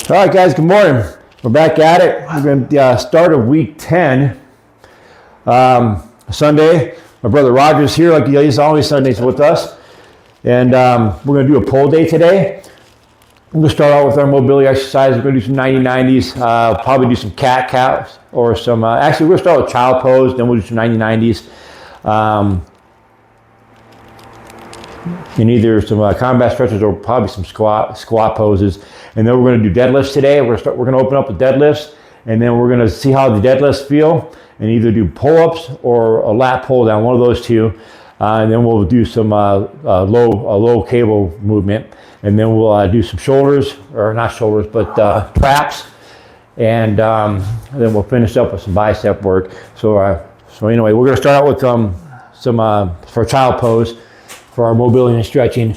All right, guys, good morning. We're back at it. We're going to start of week 10. Sunday. My brother Roger's here, like he's always Sundays with us. And we're going to do a pull day today. We're going to start out with our mobility exercise. We're going to do some 90-90s, probably do some cat-cows or some, actually we're going to start with child pose, then we'll do some 90-90s. And either some combat stretches or probably some squat poses. And then we're going to do deadlifts today. We're going to open up with deadlifts, and then we're going to see how the deadlifts feel, and either do pull-ups or a lat pull-down, one of those two. And then we'll do some low cable movement, and then we'll do some shoulders, or not shoulders, but traps, and then we'll finish up with some bicep work. So anyway, we're going to start out with some for child pose for our mobility and stretching.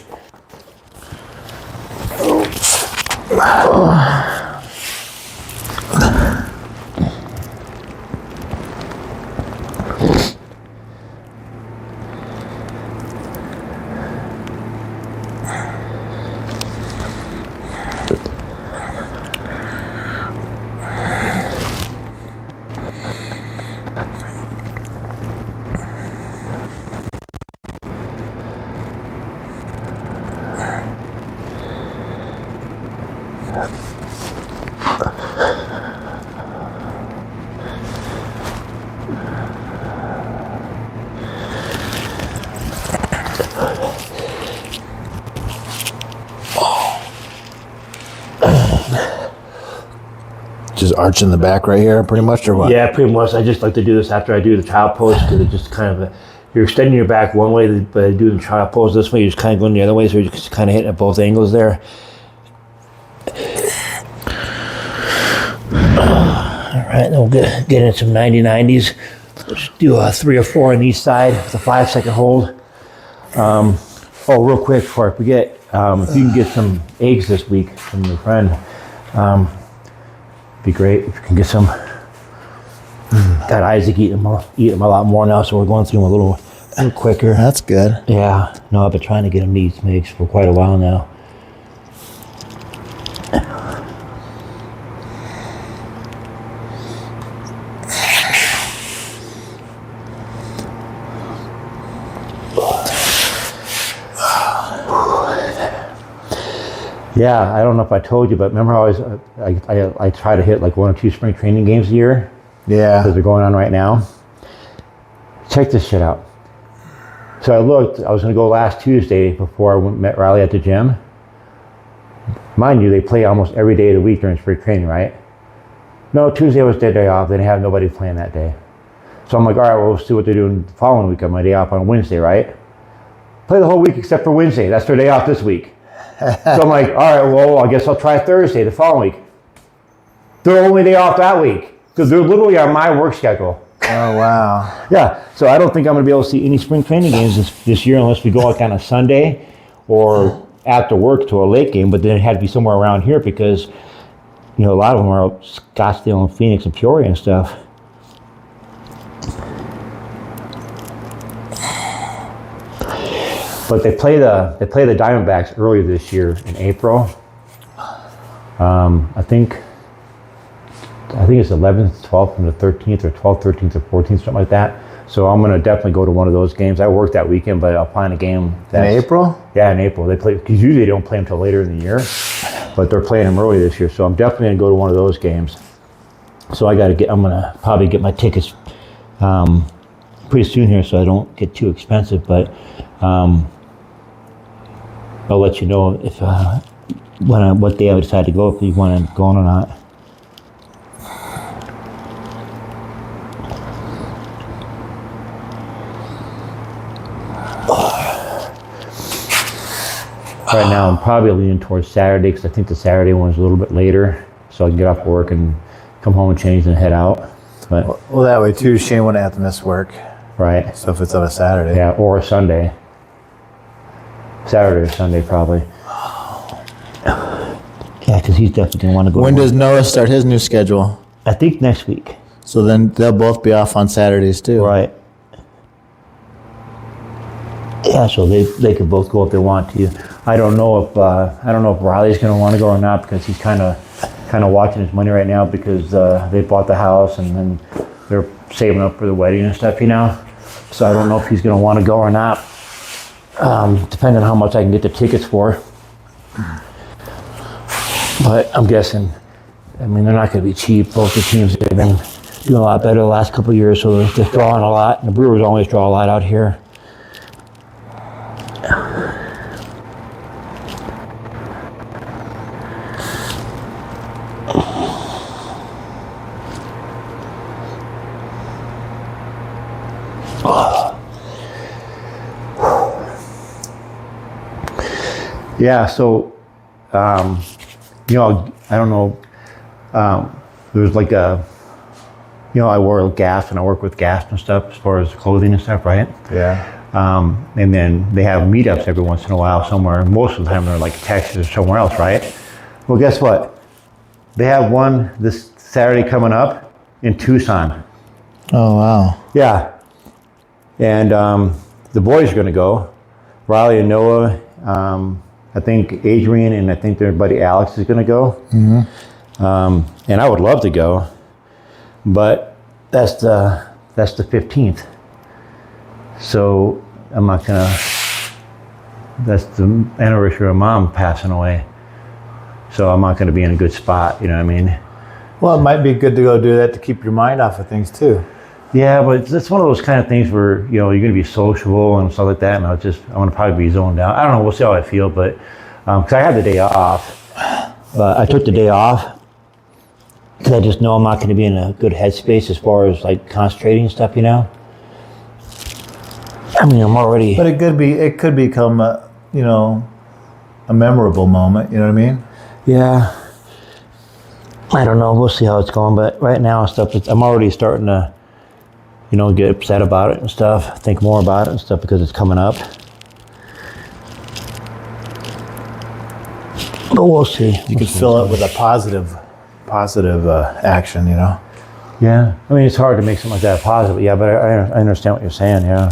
Just arching the back right here, pretty much, or what? Yeah, pretty much. I just like to do this after I do the child pose because it just kind of, you're extending your back one way, but doing the child pose this way, you're just kind of going the other way, so you're just kind of hitting at both angles there. All right, then we'll get into some 90-90s. We'll just do 3 or 4 on each side with a 5-second hold. Oh, real quick before I forget, if you can get some eggs this week from your friend, be great if you can get some. Got Isaac eating them a lot more now, so we're going through them a little quicker. That's good. Yeah, no, I've been trying to get him to eat some eggs for quite a while now. Yeah, I don't know if I told you, but remember how I try to hit like 1 or 2 spring training games a year? Yeah. Because they're going on right now. Check this shit out. So I looked, I was going to go last Tuesday before I met Riley at the gym. Mind you, they play almost every day of the week during spring training, right? No, Tuesday was their day off. They didn't have nobody playing that day. So I'm like, all right, well, we'll see what they're doing the following week on my day off on Wednesday, right? Play the whole week except for Wednesday. That's their day off this week. So I'm like, all right, well, I guess I'll try Thursday the following week. Their only day off that week because they're literally on my work schedule. Oh, wow. Yeah, so I don't think I'm going to be able to see any spring training games this year unless we go like on a Sunday or after work to a late game, but then it had to be somewhere around here because, you know, a lot of them are Scottsdale and Phoenix and Peoria and stuff. But they play the Diamondbacks earlier this year in April. I think it's 11th, 12th, and the 13th, or 12th, 13th, or 14th, something like that. So I'm gonna definitely go to one of those games. I work that weekend, but I'll plan a game. In April? Yeah, in April. They play because usually they don't play them until later in the year, but they're playing them early this year. So I'm definitely gonna go to one of those games. So I'm gonna probably get my tickets pretty soon here, so I don't get too expensive. But I'll let you know if what day I decide to go, if you want to go on or not. Right now, I'm probably leaning towards Saturday because I think the Saturday one's a little bit later, so I can get off work and come home and change and head out. But well, that way too, Shane wouldn't have to miss work. Right. So if it's on a Saturday. Yeah, or a Sunday. Saturday or Sunday, probably. Yeah, because he's definitely going to want to go. When does Noah start his new schedule? I think next week. So then they'll both be off on Saturdays too. Right. Yeah, so they could both go if they want to. I don't know if Riley's going to want to go or not because he's kind of kind of watching his money right now because they bought the house and then they're saving up for the wedding and stuff, you know. So I don't know if he's going to want to go or not, depending on how much I can get the tickets for. But I'm guessing, I mean, they're not going to be cheap. Both the teams have been doing a lot better the last couple of years, so they're drawing a lot. And the Brewers always draw a lot out here. Yeah, so, you know, I don't know, there's like a, you know, I wear gas and I work with gas and stuff as far as clothing and stuff, right? Yeah. And then they have meetups every once in a while somewhere. Most of the time they're like Texas or somewhere else, right? Well, guess what? They have one this Saturday coming up in Tucson. Oh, wow. Yeah. And the boys are going to go. Riley and Noah, I think Adrian and I think their buddy Alex is going to go. Mm-hmm. And I would love to go, but that's the 15th. So I'm not going to, that's the anniversary of Mom passing away. So I'm not going to be in a good spot, you know what I mean? Well, it might be good to go do that to keep your mind off of things too. Yeah, but it's one of those kind of things where, you know, you're going to be sociable and stuff like that, and I'm going to probably be zoned out. I don't know, we'll see how I feel, but, because I had the day off. I took the day off because I just know I'm not going to be in a good headspace as far as, like, concentrating and stuff, you know? I mean, I'm already... But it could become a, you know, a memorable moment, you know what I mean? Yeah. I don't know, we'll see how it's going, but right now and stuff, I'm already starting to, you know, get upset about it and stuff, think more about it and stuff because it's coming up. But we'll see. You could fill it with a positive action, you know? Yeah. I mean, it's hard to make something like that positive. Yeah, but I understand what you're saying, yeah.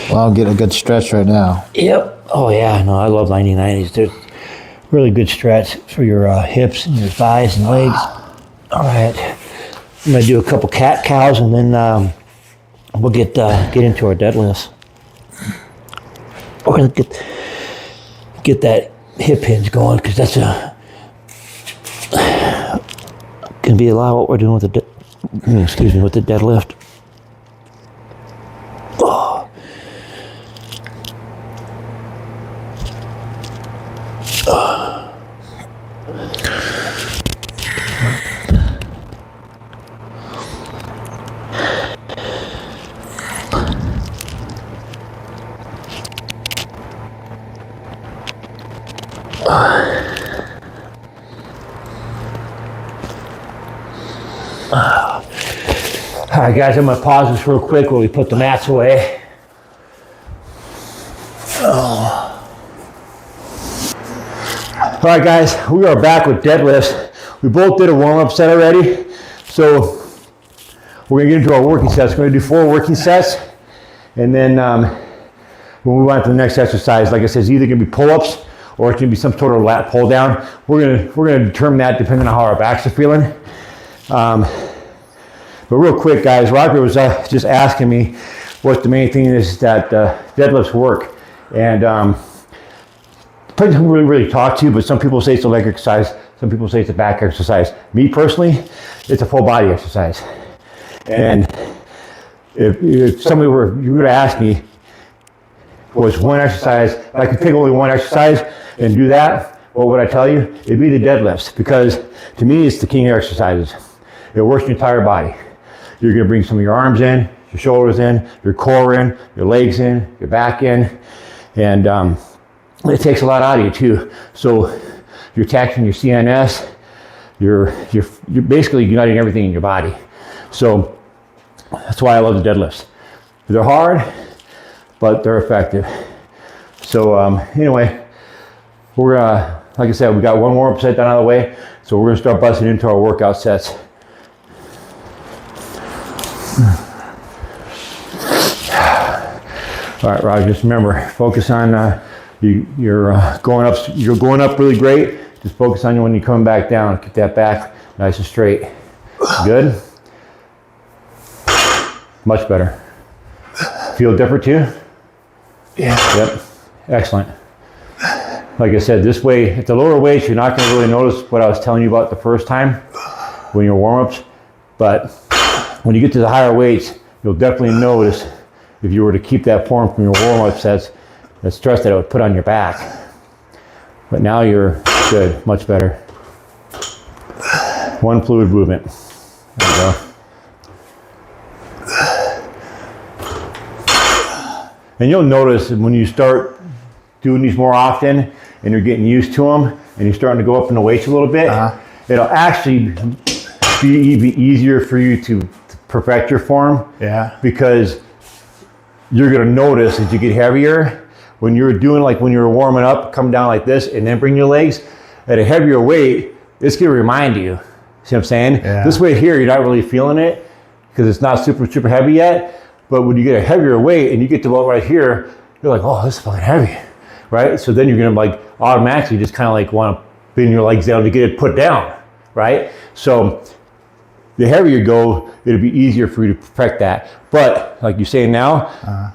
Well, I'm getting a good stretch right now. Yep. Oh, yeah. No, I love 90-90s. They're really good stretch for your hips and your thighs and legs. All right. I'm going to do a couple cat cows and then we'll get into our deadlifts. We're going to get that hip hinge going because that's going to be a lot of what we're doing with the with the deadlift. All right, guys, I'm going to pause this real quick while we put the mats away. All right, guys, we are back with deadlifts. We both did a warm-up set already, so we're going to get into our working sets. We're going to do 4 working sets, and then when we want to the next exercise, like I said, it's either going to be pull-ups or it's going to be some sort of lat pull-down. We're going to determine that depending on how our backs are feeling. But real quick, guys, Roger was just asking me what the main thing is that deadlifts work. And depends on who really talk to, but some people say it's a leg exercise, some people say it's a back exercise. Me personally, it's a full body exercise. And if somebody you were to ask me, was one exercise, if I could pick only one exercise and do that, what would I tell you? It'd be the deadlifts, because to me, it's the king of exercises. It works your entire body. You're going to bring some of your arms in, your shoulders in, your core in, your legs in, your back in, and it takes a lot out of you too. So you're taxing your CNS, you're basically uniting everything in your body. So that's why I love the deadlifts. They're hard, but they're effective. So anyway, we're like I said, we got one warm-up set done out of the way, so we're going to start busting into our workout sets. All right, Raj, just remember, focus on you're going up really great. Just focus on you when you're coming back down. Keep that back nice and straight. Good. Much better. Feel different too? Yeah. Yep. Excellent. Like I said, this way, at the lower weights, you're not going to really notice what I was telling you about the first time when your warm-ups. But when you get to the higher weights, you'll definitely notice if you were to keep that form from your warm-ups, that stress that it would put on your back. But now you're good, much better. One fluid movement. There you go. And you'll notice when you start doing these more often and you're getting used to them and you're starting to go up in the weights a little bit, it'll actually be even easier for you to perfect your form. Yeah. Because you're going to notice as you get heavier, when you're doing like when you're warming up, come down like this and then bring your legs at a heavier weight, it's going to remind you. See what I'm saying? Yeah. This weight here, you're not really feeling it because it's not super heavy yet. But when you get a heavier weight and you get to about right here, you're like, oh, this is fucking heavy, right? So then you're gonna like automatically just kind of like want to bend your legs down to get it put down, right? So the heavier you go, it'll be easier for you to perfect that. But like you're saying now,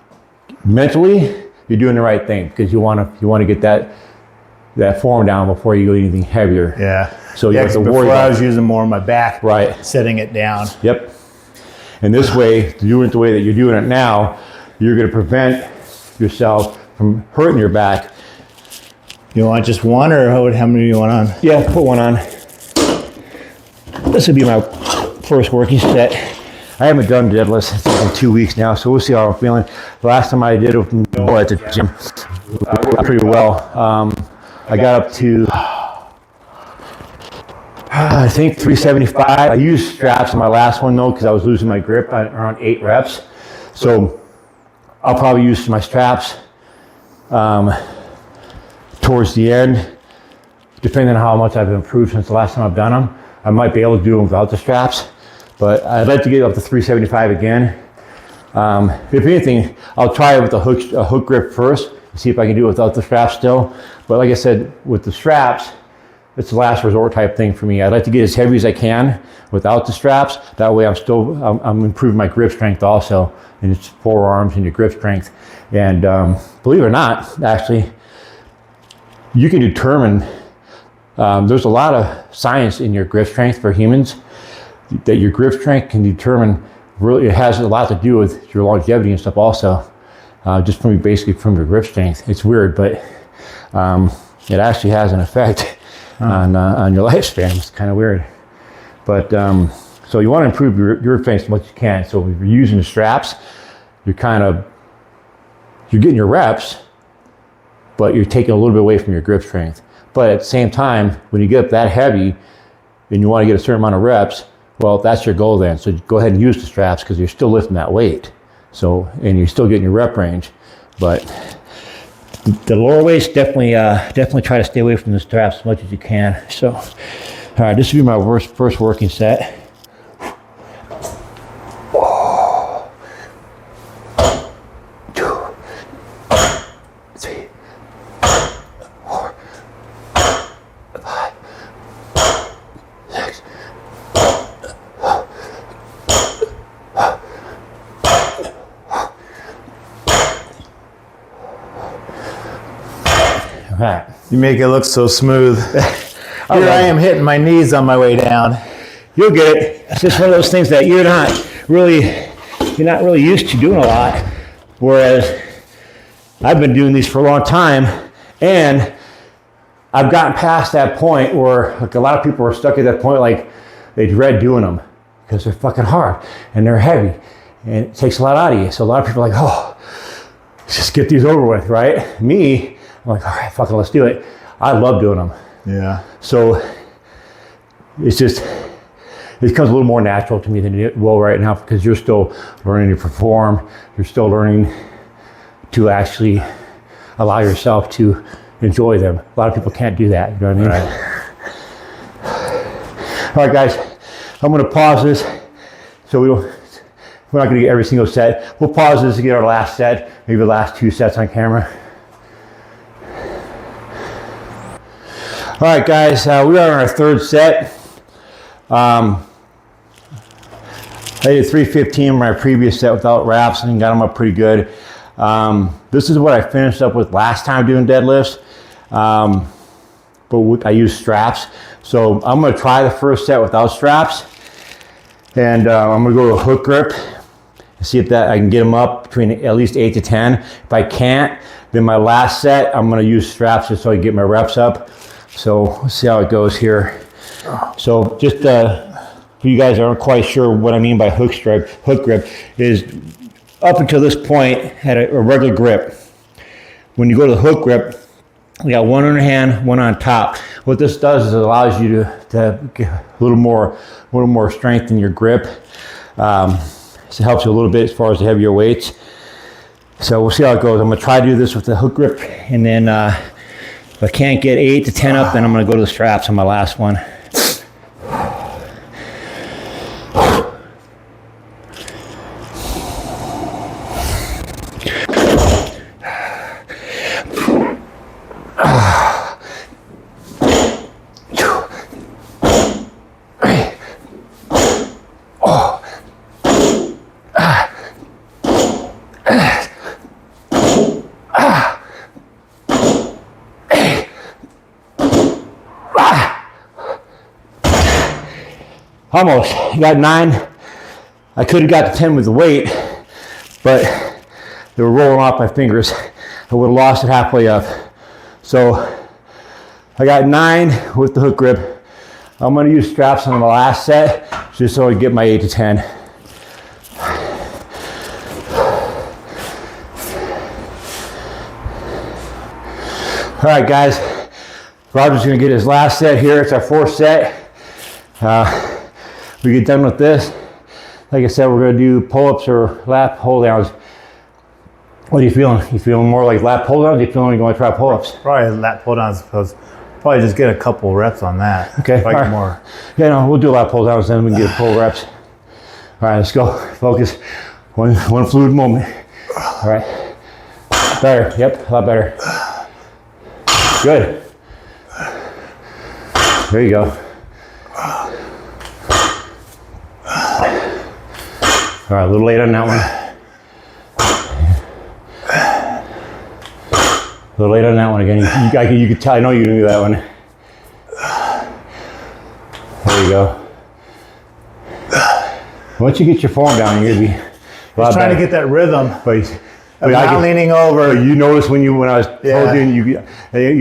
mentally, you're doing the right thing because you want to get that form down before you go anything heavier. Yeah. So you have to worry before about I was using more of my back, right, setting it down. Yep. And this way, doing it the way that you're doing it now, you're going to prevent yourself from hurting your back. You want just one, or how many do you want on? Yeah, put one on. This would be my first working set. I haven't done deadlifts in 2 weeks now, so we'll see how I'm feeling. The last time I did it at the gym, I did pretty well. I got up to, I think 375. I used straps in my last one though, because I was losing my grip at around 8 reps. So I'll probably use my straps towards the end, depending on how much I've improved since the last time I've done them. I might be able to do them without the straps, but I'd like to get up to 375 again. If anything, I'll try it with a hook grip first, and see if I can do it without the straps still. But like I said, with the straps, it's the last resort type thing for me. I'd like to get as heavy as I can without the straps. That way I'm improving my grip strength also, and it's forearms and your grip strength. And believe it or not, actually, you can determine, there's a lot of science in your grip strength for humans, that your grip strength can determine, really, it has a lot to do with your longevity and stuff also, just basically from your grip strength. It's weird, but it actually has an effect on your lifespan. It's kind of weird. But so you want to improve your grip strength as much as you can. So if you're using the straps, you're getting your reps, but you're taking a little bit away from your grip strength. But at the same time, when you get up that heavy and you want to get a certain amount of reps, well, that's your goal then. So go ahead and use the straps because you're still lifting that weight. So, and you're still getting your rep range. But the lower weights, definitely try to stay away from the straps as much as you can. So, all right, this will be my first working set. Right. You make it look so smooth. Here I am hitting my knees on my way down. You'll get it. It's just one of those things that you're not really used to doing a lot. Whereas I've been doing these for a long time, and I've gotten past that point where like a lot of people are stuck at that point, like they dread doing them because they're fucking hard and they're heavy and it takes a lot out of you. So a lot of people are like, oh, just get these over with, right? Me, I'm like, all right, fucking let's do it. I love doing them. Yeah. So it becomes a little more natural to me than it will right now because you're still learning to perform. You're still learning to actually allow yourself to enjoy them. A lot of people can't do that. You know what I mean? Right. All right, guys, I'm going to pause this so we don't we're not going to get every single set. We'll pause this to get our last set, maybe the last 2 sets on camera. All right, guys, we are on our 3rd set. I did 315 in my previous set without wraps and got them up pretty good. This is what I finished up with last time doing deadlifts, but I used straps. So I'm going to try the first set without straps, and I'm going to go to a hook grip and see if I can get them up between at least 8 to 10. If I can't, then my last set I'm going to use straps just so I can get my reps up. So let's see how it goes here. So just for you guys that aren't quite sure what I mean by hook grip is up until this point had a regular grip. When you go to the hook grip, you got one on your hand, one on top. What this does is it allows you to get a little more strength in your grip. So it helps you a little bit as far as the heavier weights. So we'll see how it goes. I'm gonna try to do this with the hook grip, and then if I can't get 8 to 10 up, then I'm gonna go to the straps on my last one. Almost. I got 9. I could have got to 10 with the weight, but they were rolling off my fingers. I would have lost it halfway up. So I got 9 with the hook grip. I'm going to use straps on the last set just so I get my 8 to 10. All right, guys. Roger's going to get his last set here. It's our 4th set. We get done with this. Like I said, we're going to do pull-ups or lat pull-downs. What are you feeling? You feeling more like lat pull-downs? You feeling you want to try pull-ups? Probably lat pull-downs, because probably just get a couple reps on that. Okay. Like right. more. Yeah, no, we'll do lat pull-downs, then we can get pull reps. All right, let's go. Focus. One fluid moment. All right. Better. Yep, a lot better. Good. There you go. All right, a little late on that one. A little late on that one again. You could tell, I know you knew that one. There you go. Once you get your form down, you're gonna be a lot Just trying better. to get that rhythm. But not leaning over. You noticed when I was told you,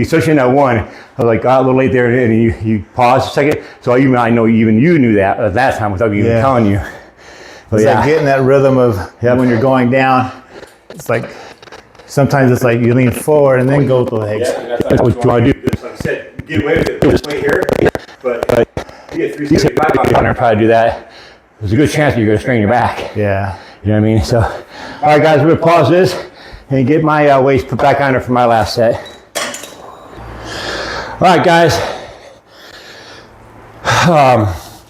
especially in that one, I was like, a little late there, and you paused a second. So I know even you knew that at that time without me even telling you. But it's like getting that rhythm of when you're going down. It's like sometimes it's like you lean forward and then go with the legs. Yeah, that's what you want to do. Like I said, get away with it this way here, but you get 375 on there, probably do that. There's a good chance that you're going to strain your back. Yeah. You know what I mean? So, all right, guys, we're going to pause this and get my weights put back on there for my last set. All right, guys.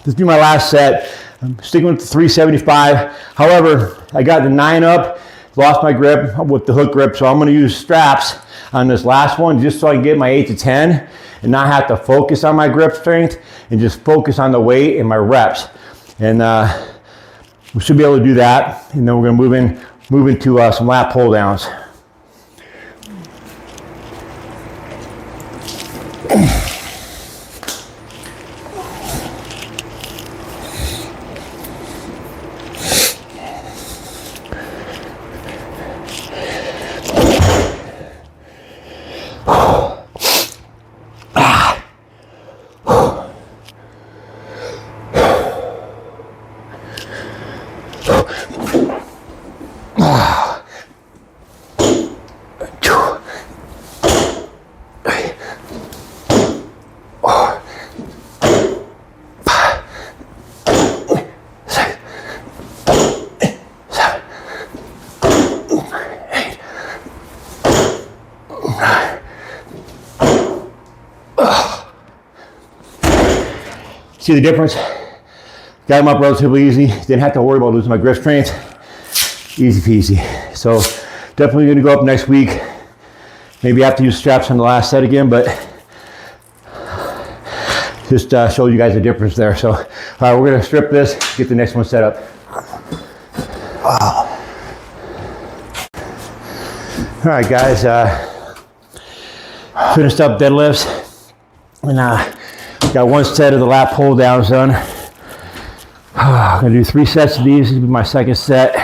Let's do my last set. I'm sticking with the 375. However, I got the 9 up, lost my grip with the hook grip, so I'm going to use straps on this last one just so I can get my 8 to 10 and not have to focus on my grip strength and just focus on the weight and my reps. And we should be able to do that. And then we're going to move into some lat pull downs. See the difference? Got them up relatively easy. Didn't have to worry about losing my grip strength. Easy peasy. So definitely gonna go up next week. Maybe I have to use straps on the last set again, but just show you guys the difference there. So, all right, we're gonna strip this, get the next one set up. Wow. All right, guys, finished up deadlifts, and got one set of the lat pull downs done. I'm gonna do 3 sets of these. This will be my second set.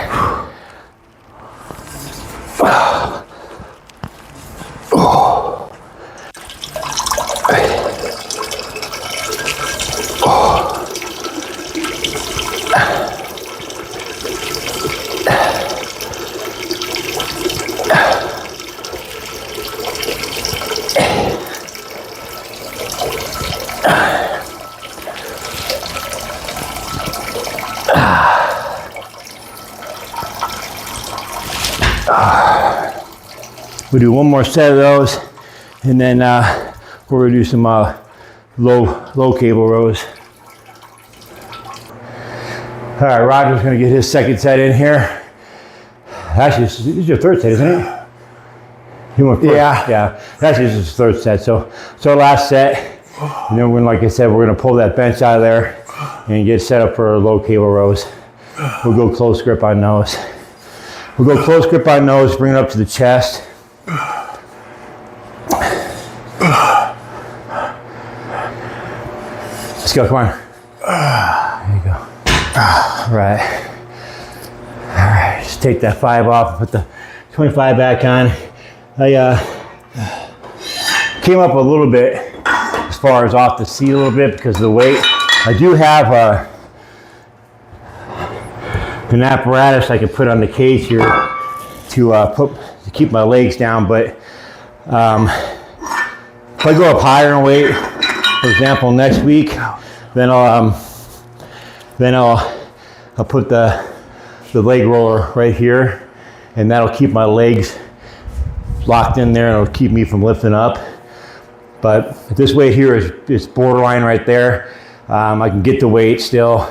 We'll do one more set of those, and then we're gonna do some low cable rows. All right, Roger's gonna get his second set in here. Actually, this is your third set, isn't it? He went first. Yeah. Actually, this is his third set. So last set, and then we're gonna, like I said, we're gonna pull that bench out of there and get set up for low cable rows. We'll go close grip on those. We'll go close grip on those, bring it up to the chest. Let's go, come on. There you go. All right. All right, just take that 5 off, put the 25 back on. I came up a little bit as far as off the seat a little bit because of the weight. I do have an apparatus I can put on the cage here to keep my legs down, but if I go up higher in weight, for example, next week, then I'll put the leg roller right here, and that'll keep my legs locked in there, and it'll keep me from lifting up. But this weight here is borderline right there. I can get the weight still,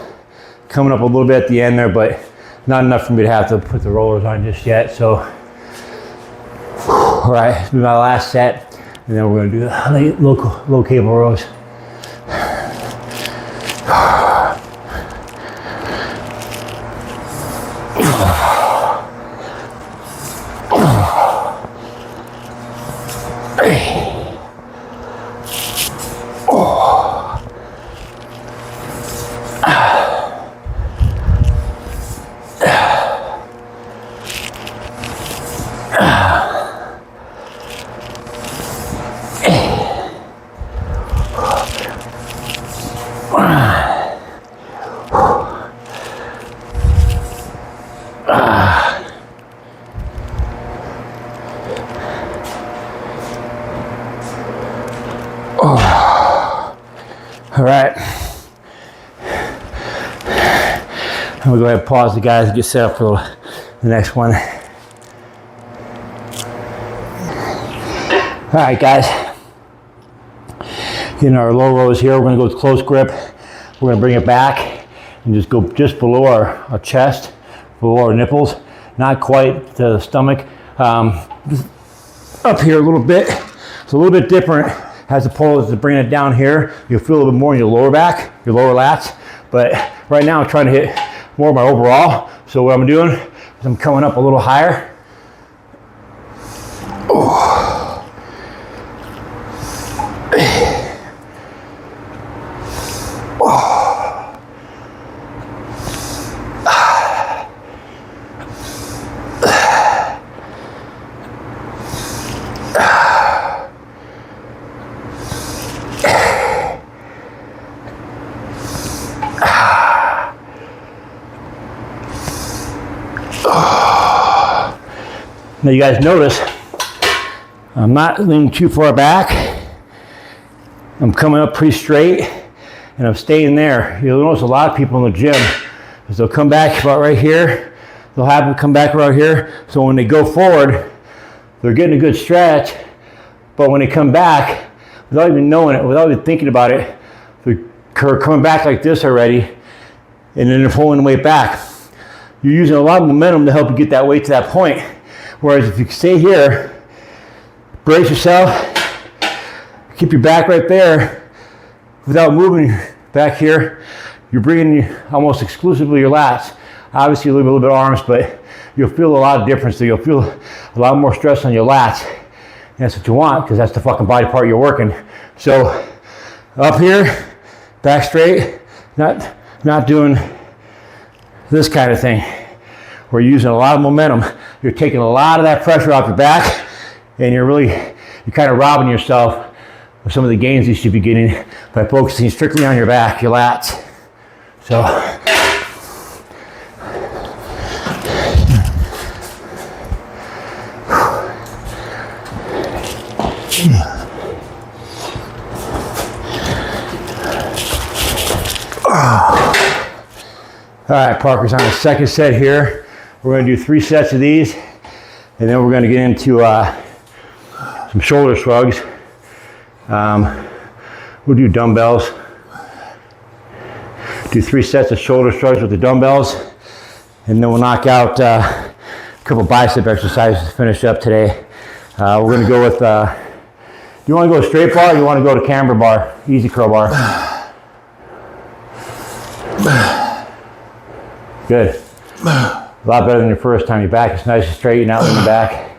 coming up a little bit at the end there, but not enough for me to have to put the rollers on just yet. So, all right, this will be my last set, and then we're gonna do the low cable rows. All right, I'm gonna go ahead and pause the guys and get set up for the next one. All right, guys, in our low rows here, we're gonna go with close grip. We're gonna bring it back and just go just below our chest, below our nipples, not quite to the stomach, up here a little bit. It's a little bit different as opposed to bringing it down here. You'll feel a little bit more in your lower back, your lower lats. But right now I'm trying to hit more of my overall. So what I'm doing is I'm coming up a little higher. Now you guys notice, I'm not leaning too far back. I'm coming up pretty straight and I'm staying there. You'll notice a lot of people in the gym, is they'll come back about right here. They'll have them come back right here. So when they go forward, they're getting a good stretch. But when they come back, without even knowing it, without even thinking about it, they're coming back like this already. And then they're pulling the weight back. you're using a lot of momentum to help you get that weight to that point. Whereas if you stay here, brace yourself, keep your back right there without moving back here, you're bringing almost exclusively your lats. Obviously a little bit of arms, but you'll feel a lot of difference. So you'll feel a lot more stress on your lats. And that's what you want, because that's the fucking body part you're working. So up here, back straight, not doing this kind of thing. We're using a lot of momentum. You're taking a lot of that pressure off your back, and you're kind of robbing yourself of some of the gains you should be getting by focusing strictly on your back, your lats. So, all right, Parker's on the second set here. We're going to do 3 sets of these, and then we're going to get into some shoulder shrugs. We'll do dumbbells. Do 3 sets of shoulder shrugs with the dumbbells, and then we'll knock out a couple bicep exercises to finish up today. We're going to go with, do you want to go straight bar or you want to go to camber bar, easy curl bar? Good. A lot better than your first time. Your back is nice and straight, you're not leaning back.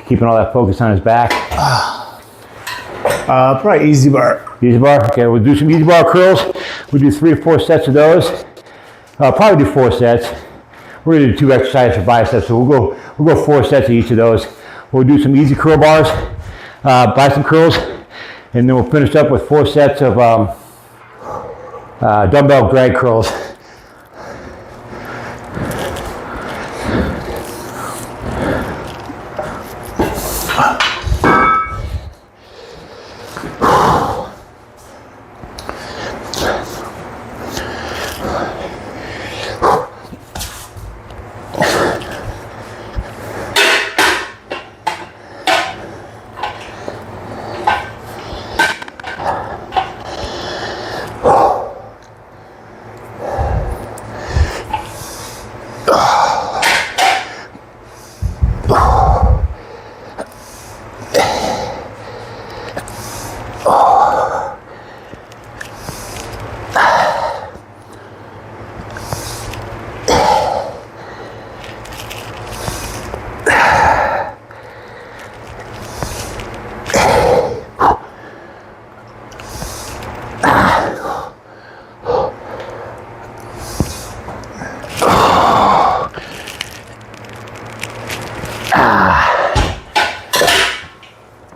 Keeping all that focus on his back. Probably easy bar. Easy bar, okay, we'll do some easy bar curls. We'll do 3 or 4 sets of those. Probably do 4 sets. We're gonna do 2 exercises for biceps, so we'll go 4 sets of each of those. We'll do some easy curl bars, bicep curls, and then we'll finish up with 4 sets of dumbbell drag curls.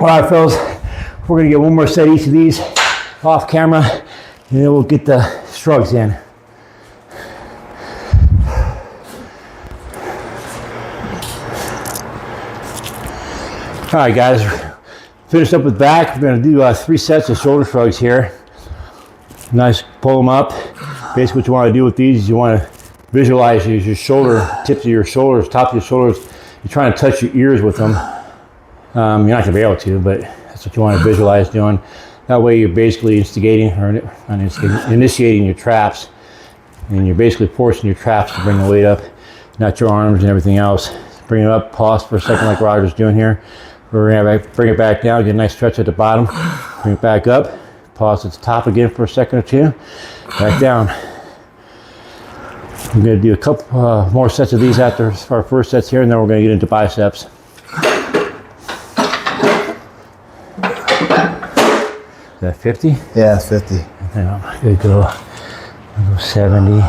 All right, fellas, we're gonna get 1 more set each of these off camera, and then we'll get the shrugs in. All right, guys, finished up with back. We're gonna do 3 sets of shoulder shrugs here. Nice, pull them up. Basically what you wanna do with these is you wanna visualize your shoulder, tips of your shoulders, top of your shoulders. You're trying to touch your ears with them. You're not gonna be able to, but that's what you want to visualize doing. That way you're basically initiating your traps, and you're basically forcing your traps to bring the weight up, not your arms and everything else. Bring it up, pause for a second like Roger's doing here. We're gonna bring it back down, get a nice stretch at the bottom, bring it back up, pause at the top again for a second or 2, back down. We're gonna do a couple more sets of these after our first sets here, and then we're gonna get into biceps. Is that 50? Yeah, 50. Yeah, I'm gonna go 70.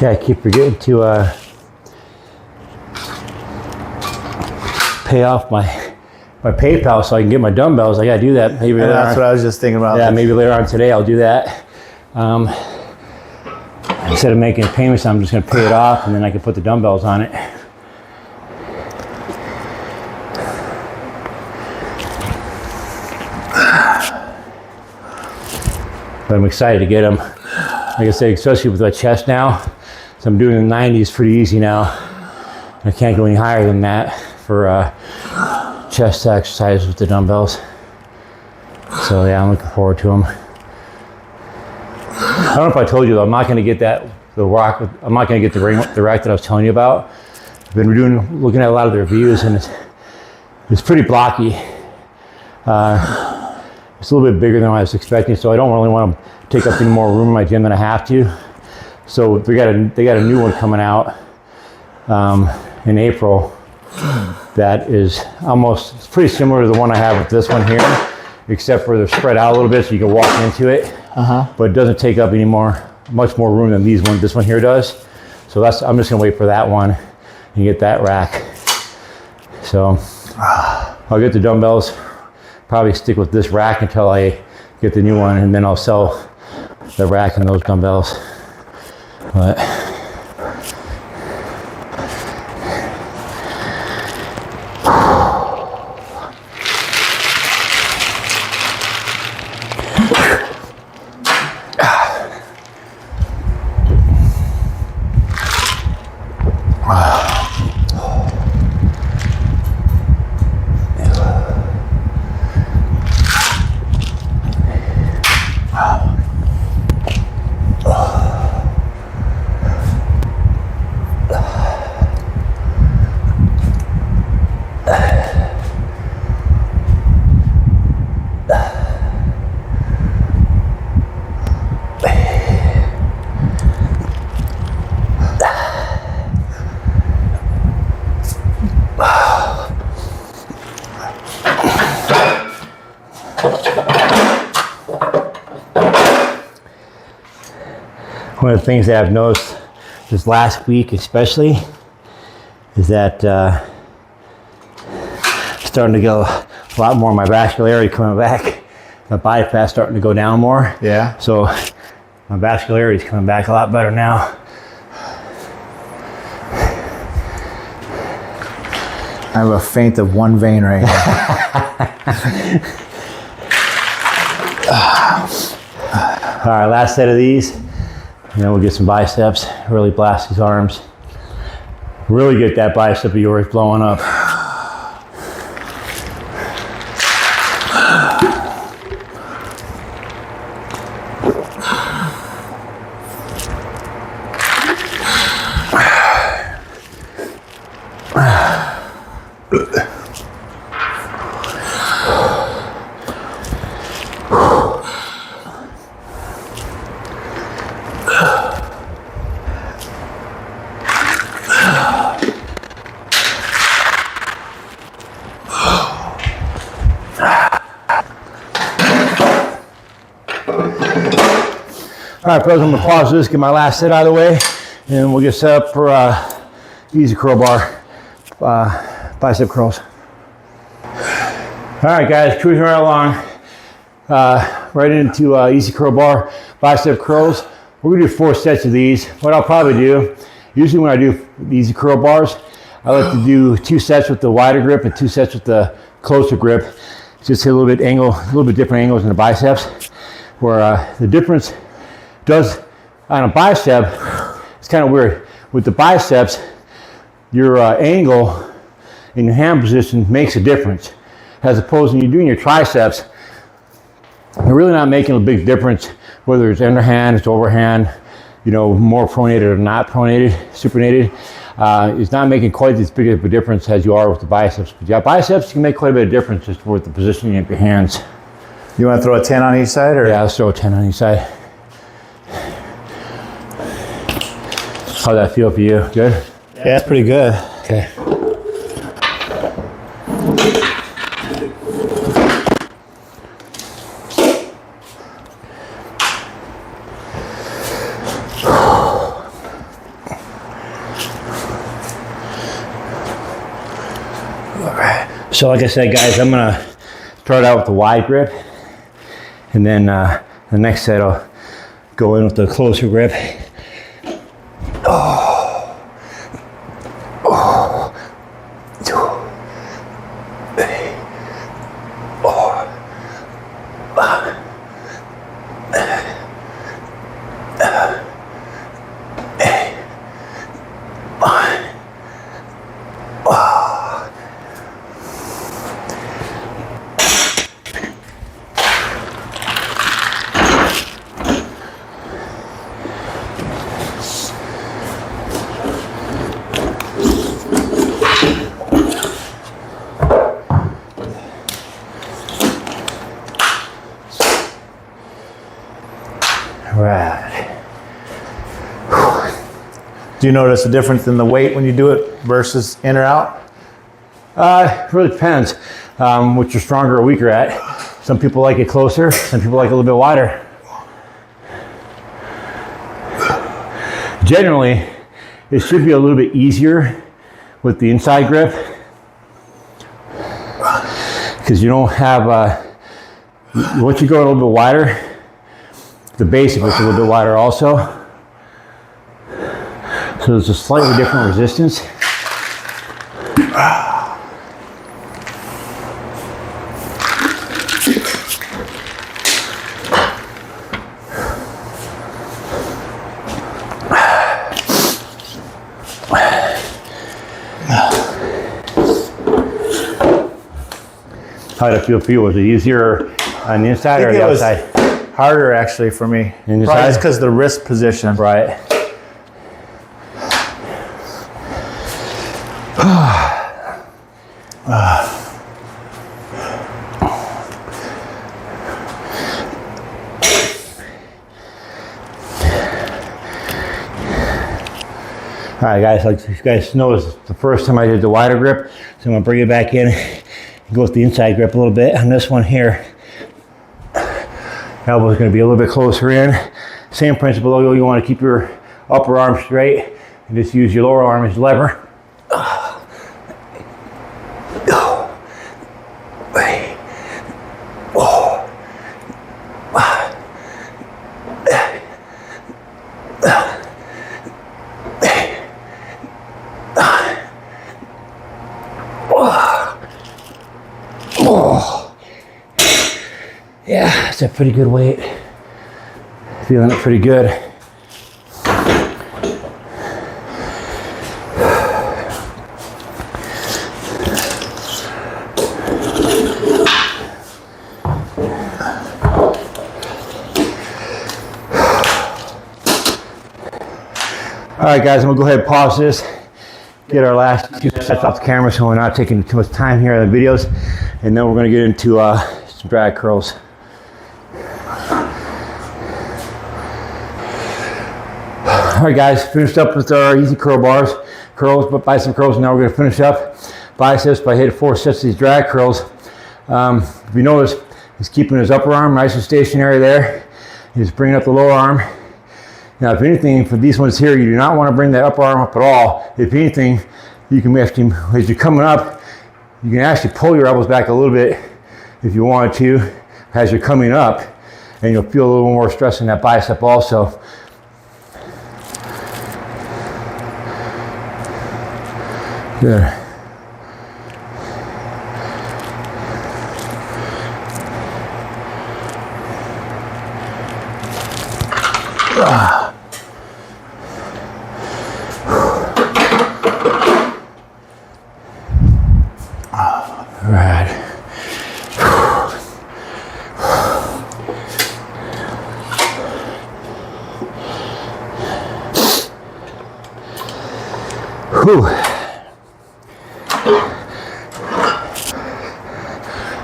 Yeah, I keep forgetting to pay off my PayPal so I can get my dumbbells. I gotta do that. Maybe later that's on. what I was just thinking about. Yeah, maybe later on today I'll do that. Instead of making payments, I'm just gonna pay it off, and then I can put the dumbbells on it. But I'm excited to get them. Like I say, especially with my chest now. So I'm doing the 90s pretty easy now. I can't go any higher than that for chest exercises with the dumbbells. So yeah, I'm looking forward to them. I don't know if I told you though, I'm not going to get the rack that I was telling you about. I've been looking at a lot of the reviews, and it's pretty blocky. It's a little bit bigger than I was expecting, so I don't really want to take up any more room in my gym than I have to. So they got a new one coming out in April that is it's pretty similar to the one I have with this one here, except for they're spread out a little bit so you can walk into it. But it doesn't take up much more room than this one here does. So I'm just gonna wait for that one and get that rack. So I'll get the dumbbells, probably stick with this rack until I get the new one, and then I'll sell the rack and those dumbbells. But one of the things that I've noticed this last week especially is that starting to get a lot more of my vascularity coming back. My body fat's starting to go down more. Yeah. So my vascularity is coming back a lot better now. I have a faint of one vein right now. All right, last set of these. And then we'll get some biceps, really blast these arms. Really get that bicep of yours blowing up. All right, fellas, I'm gonna pause this, get my last set out of the way, and we'll get set up for easy curl bar, bicep curls. All right, guys, cruising right along, right into easy curl bar, bicep curls. We're gonna do 4 sets of these. What I'll probably do, usually when I do easy curl bars, I like to do 2 sets with the wider grip and 2 sets with the closer grip. Just hit a little bit different angles in the biceps, where the difference does on a bicep, it's kind of weird. With the biceps, your angle in your hand position makes a difference. As opposed to when you're doing your triceps, you're really not making a big difference whether it's underhand, it's overhand, more pronated or not pronated, supinated. It's not making quite as big of a difference as you are with the biceps. But yeah, biceps, you can make quite a bit of difference just with the positioning of your hands. You want to throw a 10 on each side? Or? Yeah, let's throw a 10 on each side. How'd that feel for you? Good? Yeah, that's pretty good. Okay. So like I said, guys, I'm gonna start out with the wide grip, and then the next set I'll go in with the closer grip. Right. Do you notice a difference in the weight when you do it versus in or out? It really depends what you're stronger or weaker at. Some people like it closer, some people like it a little bit wider. Generally, it should be a little bit easier with the inside grip because you don't have, once you go a little bit wider, the base of it's a little bit wider also. So there's a slightly different resistance. How did it feel for you? Was it easier on the inside or the outside? Harder actually for me. Inside? Probably just because of the wrist position. Right. All right, guys, like you guys noticed, the first time I did the wider grip, so I'm gonna bring it back in and go with the inside grip a little bit. On this one here, elbow's gonna be a little bit closer in. Same principle, though, you wanna keep your upper arm straight and just use your lower arm as lever. Yeah, that's a pretty good weight. Feeling it pretty good. All right, guys, I'm gonna go ahead and pause this, get our last 2 sets off the camera so we're not taking too much time here on the videos, and then we're gonna get into some drag curls. All right, guys, finished up with our easy curl bars, curls, but bicep curls. Now we're gonna finish up biceps by hitting 4 sets of these drag curls. If you notice, he's keeping his upper arm nice and stationary there. He's bringing up the lower arm. Now, if anything, for these ones here, you do not want to bring that upper arm up at all. If anything, you can actually, as you're coming up, you can actually pull your elbows back a little bit if you wanted to as you're coming up, and you'll feel a little more stress in that bicep also. Good. Right. Whew.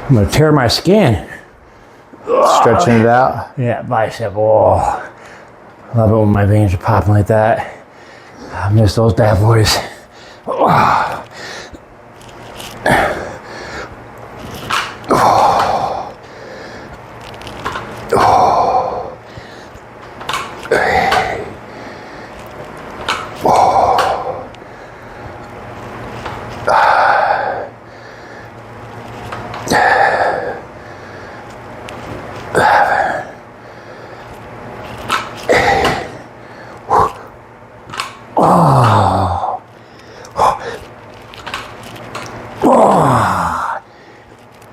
I'm gonna tear my skin. Stretching it out. Yeah, bicep. Oh, love it when my veins are popping like that. I miss those bad boys. Oh. Oh,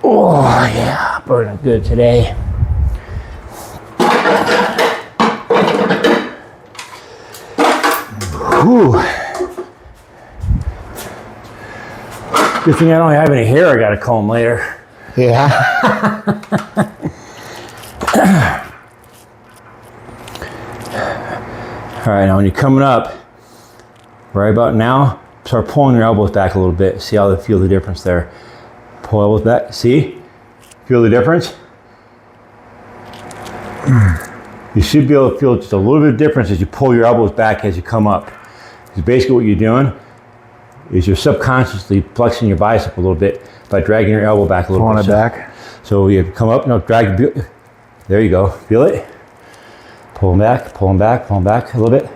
oh yeah, burning good today. Whew. Good thing I don't have any hair I gotta comb later. Yeah. All right, now when you're coming up, right about now, start pulling your elbows back a little bit. See how they feel the difference there. Pull elbows back. See? Feel the difference? You should be able to feel just a little bit of difference as you pull your elbows back as you come up. Because basically what you're doing is you're subconsciously flexing your bicep a little bit by dragging your elbow back a little bit. Pulling it back. So you come up, no, drag, there you go. Feel it? Pull them back, pull them back, pull them back a little bit.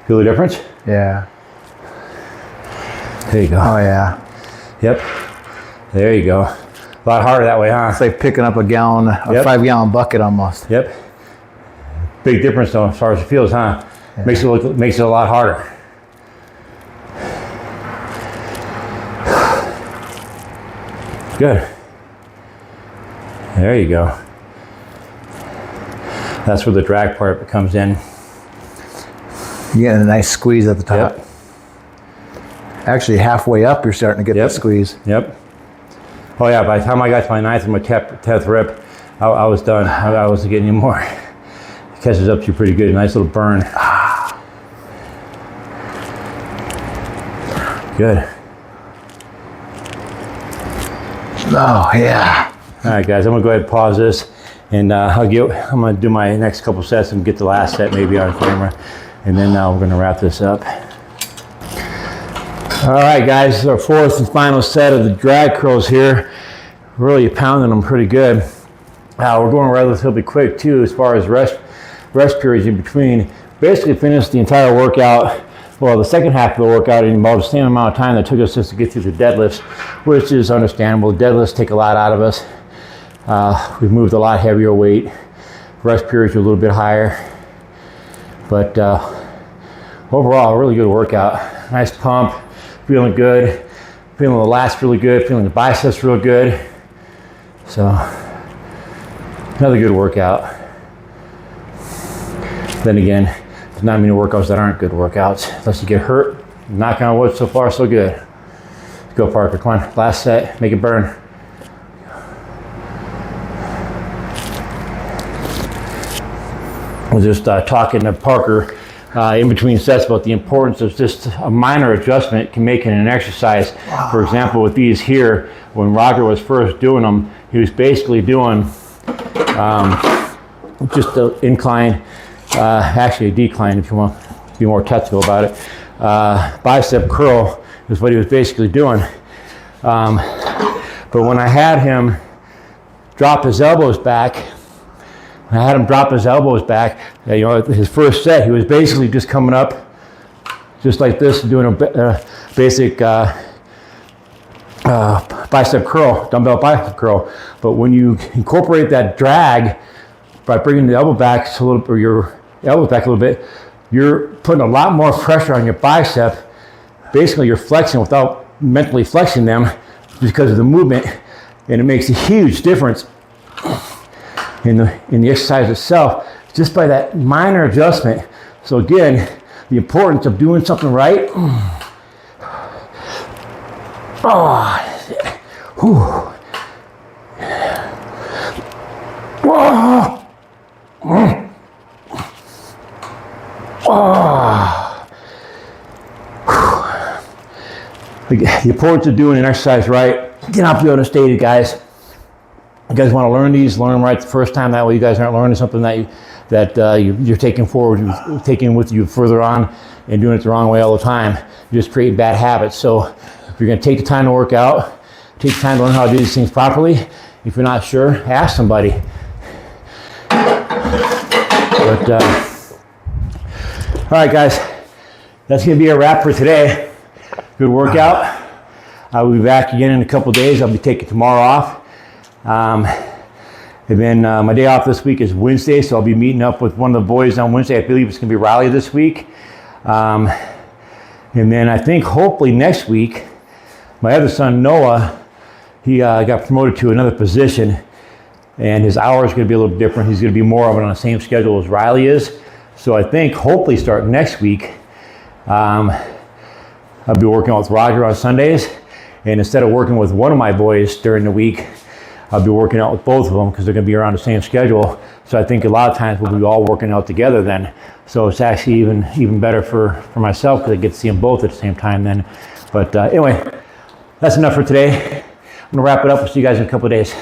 Feel the difference? Yeah. There you go. Oh yeah. Yep. There you go. A lot harder that way, huh? It's like picking up a gallon, a 5-gallon bucket almost. Yep. Big difference though as far as it feels, huh? Yeah. Makes it a lot harder. Good. There you go. That's where the drag part comes in. You're getting a nice squeeze at the top. Yep. Actually, halfway up, you're starting to get the squeeze. Yep. Oh yeah, by the time I got to my 9th and my 10th rep, I was done. I wasn't getting any more. It catches up to you pretty good. Nice little burn. Good. Oh yeah. All right, guys, I'm gonna go ahead and pause this, and I'm gonna do my next couple sets and get the last set maybe on camera, and then we're gonna wrap this up. All right, guys, this is our 4th and final set of the drag curls here. Really pounding them pretty good. We're going relatively quick too, as far as rest periods in between. Basically finished the entire workout, well, the second half of the workout in about the same amount of time that took us just to get through the deadlifts, which is understandable. Deadlifts take a lot out of us. We've moved a lot heavier weight. Rest periods are a little bit higher. But overall, a really good workout. Nice pump, feeling good. Feeling the lats really good, feeling the biceps real good. So, another good workout. Then again, there's not many workouts that aren't good workouts. Unless you get hurt, knock on wood, so far so good. Let's go, Parker, come on, last set, make it burn. I was just talking to Parker in between sets about the importance of just a minor adjustment can make in an exercise. Wow. For example, with these here, when Roger was first doing them, he was basically doing just an incline, actually a decline if you want to be more technical about it. Bicep curl is what he was basically doing. But when I had him drop his elbows back, you know, his first set, he was basically just coming up just like this, doing a basic bicep curl, dumbbell bicep curl. But when you incorporate that drag by bringing the elbow back a little, or your elbows back a little bit, you're putting a lot more pressure on your bicep. Basically, you're flexing without mentally flexing them because of the movement, and it makes a huge difference in the exercise itself, just by that minor adjustment. So again, the importance of doing something right. The importance of doing an exercise right cannot be understated, guys. You guys want to learn these, learn them right the first time. That way you guys aren't learning something that you're taking forward, you're taking with you further on and doing it the wrong way all the time. You're just creating bad habits. So if you're going to take the time to work out, take the time to learn how to do these things properly. If you're not sure, ask somebody. But, all right, guys, that's going to be a wrap for today. Good workout. I will be back again in a couple days. I'll be taking tomorrow off. And then my day off this week is Wednesday, so I'll be meeting up with one of the boys on Wednesday. I believe it's going to be Raleigh this week. And then I think hopefully next week, my other son Noah he got promoted to another position, and his hours are going to be a little different. He's going to be more of it on the same schedule as Riley is. So I think hopefully starting next week, I'll be working out with Roger on Sundays, and instead of working with one of my boys during the week, I'll be working out with both of them because they're going to be around the same schedule. So I think a lot of times we'll be all working out together then. So it's actually even better for myself because I get to see them both at the same time then. But anyway, that's enough for today. I'm going to wrap it up. We'll see you guys in a couple of days.